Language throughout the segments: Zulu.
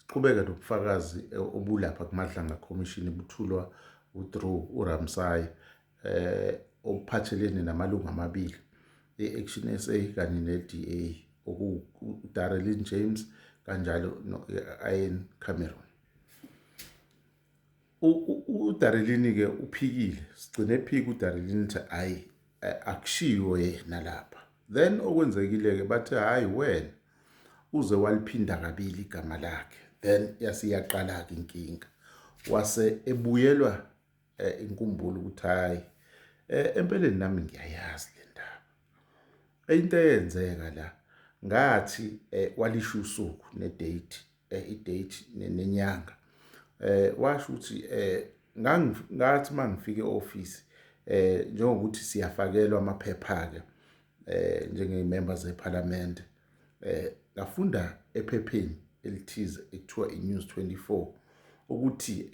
siqhubeka nobufakazi obulapha kuMadlanga Commission ebuthulwa uDrew uRamsay obuphathelene namalungu amabili e-Action SA kanye ne-DA uDarlene James kanjalo no-Ian Cameron. uDarlene ke uphikile, sigcine ephika uDarlene ukuthi hayi akushiwo yena lapha. Then okwenzekile ke bathi hayi wena uze waliphinda kabili igama lakhe. Then yasiyaqala ke inkinga. Wase ebuyelwa inkumbulo ukuthi hayi empeleni nami ngiyayazi le ndaba. Into eyenzeka la ngathi walisho usuku nedate idate nenyanga. Washo ukuthi ngathi mangifike e-office njengokuthi siyafakelwa amaphepha ke njenge-members eParliament ngafunda ephepheni elithize ekuthiwa iNews 24 ukuthi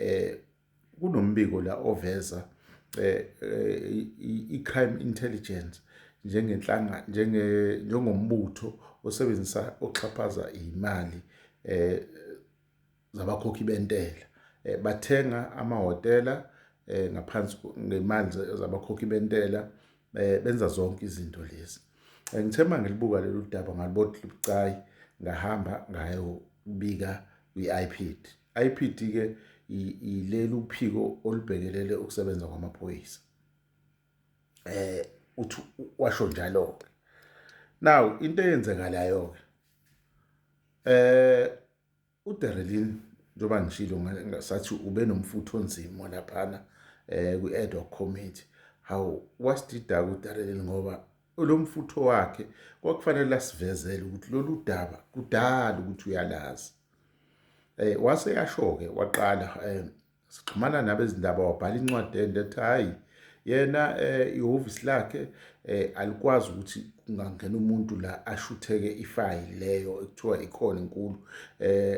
kunombiko la oveza i-crime intelligence njengombutho osebenzisa oxhaphaza imali zabakhokhi bentela. Bathenga amahhotela ngaphansi ngemali zabakhokhi bentela, benza zonke izinto lezi. Ngithemba ngilibuka lolu daba ngalibona libucayi, ngahamba ngayobika kwi-IPID. IPID ke ileli uphiko olubhekelele ukusebenza kwamaphoyisa. Uthi washo njalo ke. Now into eyenzekalayo ke uDarlene njengoba ngishilo ngasathi ube nomfutho onzima laphana kwi-ad hoc committee. Hawu wasidida uDarlene ngoba lo mfutho wakhe kwakufanele asivezele ukuthi lolu daba kudala ukuthi uyalazi. Wase yasho-ke waqala sixhumana nabezindaba wabhala incwadi ethi hayi yena ihhovisi lakhe alikwazi ukuthi kungangena umuntu la ashutheke ifayili leyo ekuthiwa ikhona inkulu.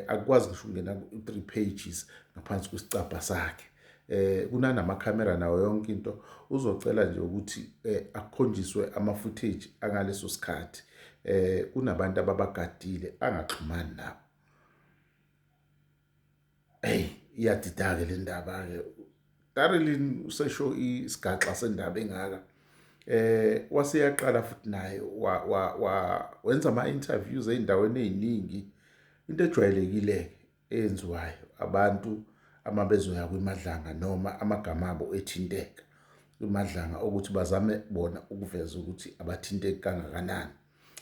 Akukwazi ngisho ukungena ku-3 pages ngaphansi kwesicabha sakhe. Kunanamakhamera nawo yonke into. Uzocela nje ukuthi akukhonjiswe ama-footage angaleso sikhathi. Kunabantu ababagadile angaxhumani nabo. Iyadida-ke le ndaba-ke. Darlene usesho isigaxa sendaba engaka. Waseyaqala futhi naye wenza ama-interviews ey'ndaweni ey'ningi. Into ejwayelekile eyenziwayo abantu bezoya kwiMadlanga noma amagama abo ethinteka kwiMadlanga ukuthi bazame bona ukuveza ukuthi abathinteki kangakanani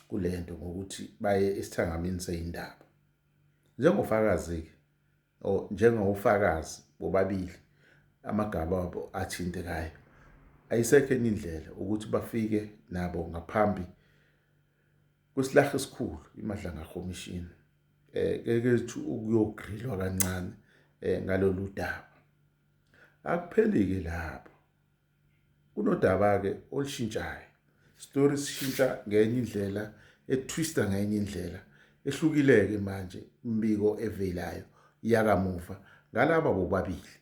kule nto ngokuthi baye esithangamini sey'ndaba. Njengofakazi-ke njengofakazi bobabili amagama abo athintekayo, ayisekho enye indlela ukuthi bafike nabo ngaphambi kwesilahle esikhulu iMadlanga Commission kethu ukuyogrilwa kancane ngalolu daba. Akupheli-ke lapho. Kunodaba-ke olushintshayo. Story sishintsha ngenye indlela, etwista ngenye indlela. Ehlukile-ke manje imbiko evelayo yakamuva ngalaba bobabili.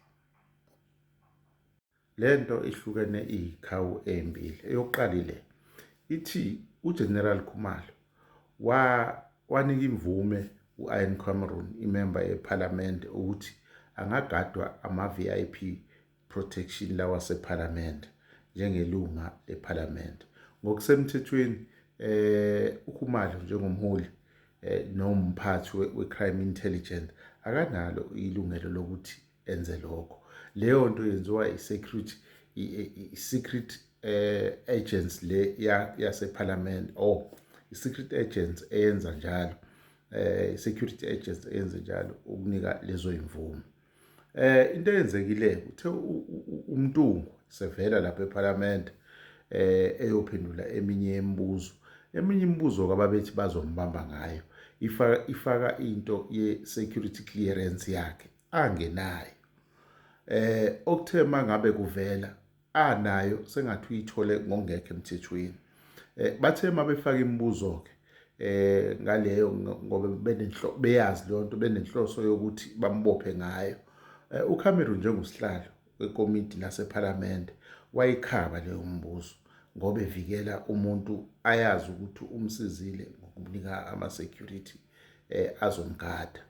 Lento ihlukene ikhawu ezimbili. Eyokuqala ithi uGeneral Khumalo wanika imvume u-Ian Cameron, imember yeParliament, ukuthi angagadwa ama-VIP protection lawa seParliament njengelunga leParliament. Ngokusemthethweni uKhumalo njengomholi nomphathi we-crime intelligence akanalo ilungelo lokuthi enze lokho. Leyo nto yenziwa i-secret agents le yaseParliament i-secret agents eyenza njalo. Security agents eyenze njalo ukunika lezo imvume. Into eyenzekile uthe uMntungu sevela lapha eParliament eyophendula eminye imibuzo. Eminye imibuzo kwababethi bazombamba ngayo ifaka into ye-security clearance yakhe angenayo. Okuthe mangabe kuvela anayo sengathi uyithole ngokungekho emthethweni. Bathe mabefaka imibuzo ke ngaleyo ngoba beyazi leyo nto benenhloso yokuthi bambophe ngayo. uCameron njengosihlalo wekomiti laseParliament wayikhaba leyo mbuzo ngoba evikela umuntu ayazi ukuthi umsizile ngokunika ama-security azomgada.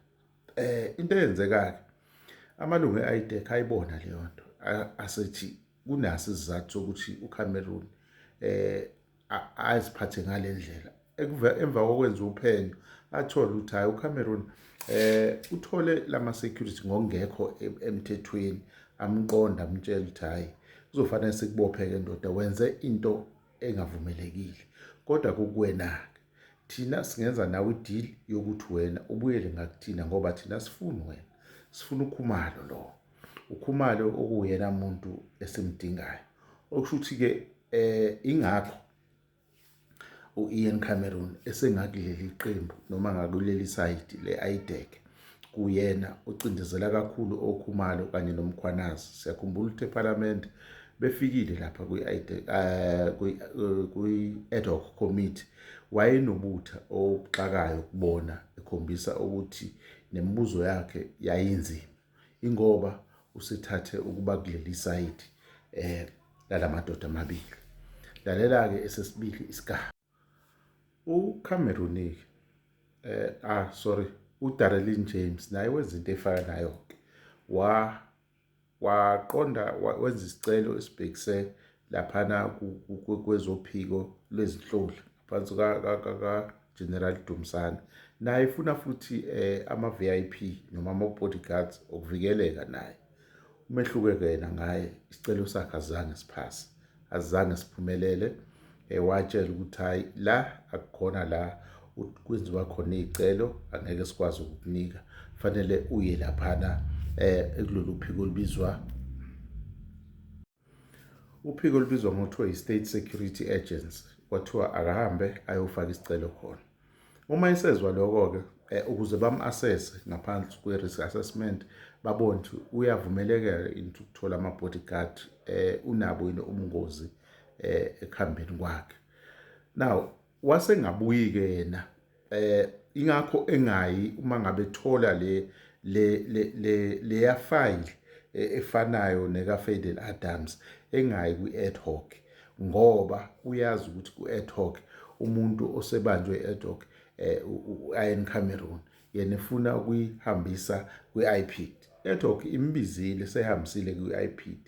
into eyenzekayo amalungu e-IDEC ayibona leyo nto asethi kunaso isizathu sokuthi uCameroon aziphathe ngale ndlela. Emva kokwenza uphenyo athola ukuthi hayi uCameroon uthole lama security ngokungekho emthethweni, amqonda amtshela ukuthi hayi kuzofanele sikubopheke ndoda wenze into engavumelekile, kodwa kukuwena-ke thina singenza nawe ideal yokuthi wena ubuyele ngakuthina ngoba thina sifuni wena, sifuna uKhumalo lo. uKhumalo okuyena muntu esimdingayo. Okusho ukuthi-ke ingakho u-Ian Cameroon esengakuleli qembu noma ngakuleli side le-IDEC kuyena ucindezela kakhulu oKhumalo kanye noMkhwanazi. Siyakhumbula ukuthi eParliament befikile lapha kwi-IDEC kwi-ad hoc committee, wayenobutha obuxakayo ukubona ekhombisa ukuthi nemibuzo yakhe yayinzima ingoba usethathe ukuba kuleli side lalamadoda amabili. Lalela-ke esesibili isigaba. uCameroon uDarlene James naye wenza into efana nayo-ke, waqonda wenza isicelo esibhekise laphana kwezophiko lwezinhloli ngaphansi ka-General Dumisani. Naye ifuna futhi ama-VIP noma ama-bodyguards okuvikeleka naye. Umehluko-ke yena ngaye isicelo sakhe azange siphumelele. Watshela ukuthi hayi la akukhona la kwenziwa khona iy'celo, angeke sikwazi ukukunika, fanele uye laphana ekulolu phiko olubizwa ngokuthiwa i-State Security Agency. Kwathiwa akahambe ayofaka isicelo khona. Uma esezwa lokho-ke ukuze bam-assesse ngaphansi kwe-risk assessment babone ukuthi uyavumelekela into ukuthola ama-bodyguard, unabo yini ubungozi ekuhambeni kwakhe. Now wasengabuyi-ke yena ingakho engayi uma ngabe thola leya file efanayo nekaFadel Adams, engayi kwi-ad hoc ngoba uyazi ukuthi ku-ad hoc umuntu osebanjwe i-ad hoc u-Ian Cameroon yena efuna ukuyihambisa kwi-IPID. I-ad hoc imbizile sehambisile kwi-IPID,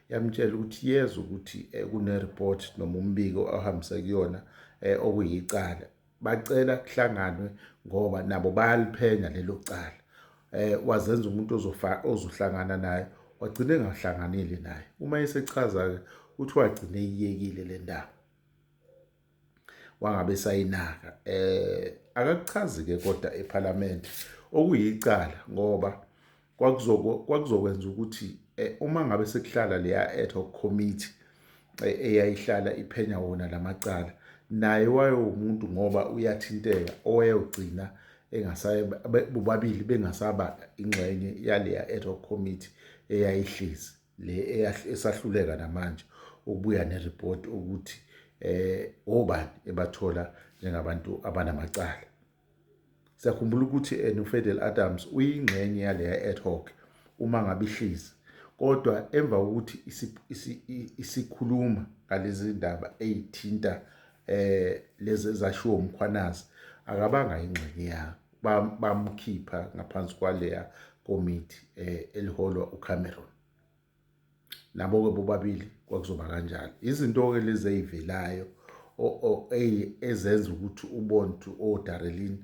yamtshela ukuthi yeza ukuthi kune-report noma umbiko ohambise kuyona okuyicala, bacela kuhlanganwe ngoba nabo bayaliphenya lelo cala. Wazenza umuntu ozohlangana naye, wagcina engahlanganile naye. Uma esechaza-ke uthi wagcina eyiyekile le ndaba, wangabe sayinaka. Akakuchazi-ke kodwa eParliament okuyicala ngoba kwakuzokwenza ukuthi uma ngabe sekuhlala leya ad hoc committee eyayihlala iphenya wona lamacala, naye wayewumuntu ngoba uyathinteka owayogcina bobabili bengasaba ingxenye yaleya ad hoc committee eyayihlezi le esahluleka namanje ukubuya nereport ukuthi obani ebathola njengabantu abanamacala. Siyakhumbula ukuthi uFadel Adams uyingxenye yaleya ad hoc uma ngabe ihlezi, kodwa emva kokuthi isikhuluma ngalezi ndaba ey'thinta lezi ezashiwo uMkhwanazi, akabanga ingxenye yayo, bamkhipha ngaphansi kwaleya committee eliholwa uCameroon. Nabo-ke bobabili kwakuzoba kanjalo. Izinto-ke lezi ey'velayo ezenza ukuthi ubone ukuthi oDarlene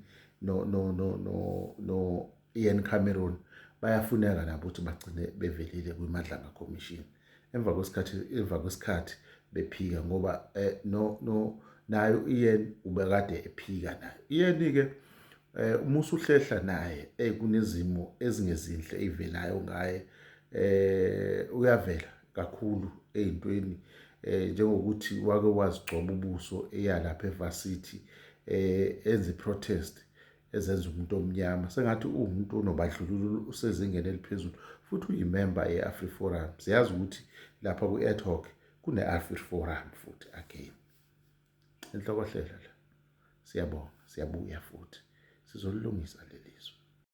no-Ian Cameroon bayafuneka nabo ukuthi bagcine bevelile kwiMadlanga Commission emva kwesikhathi bephika ngoba naye uIan ubekade ephika naye. Ian-ke uma usuhlehla naye kunezimo ezingezinhle ey'velayo ngaye, uyavela kakhulu ey'ntweni njengokuthi wake wazigcoba ubuso eyalapha eVarsity enze i-protest ezenza umuntu omnyama. Sengathi uwumuntu onobandlululo usezingeni eliphezulu futhi uyimember ye-AfriForum. Siyazi ukuthi lapha kwi-ad hoc kune-AfriForum futhi again. Inhlokohlela la. Siyabonga, siyabuya futhi sizolilungisa leli zwe.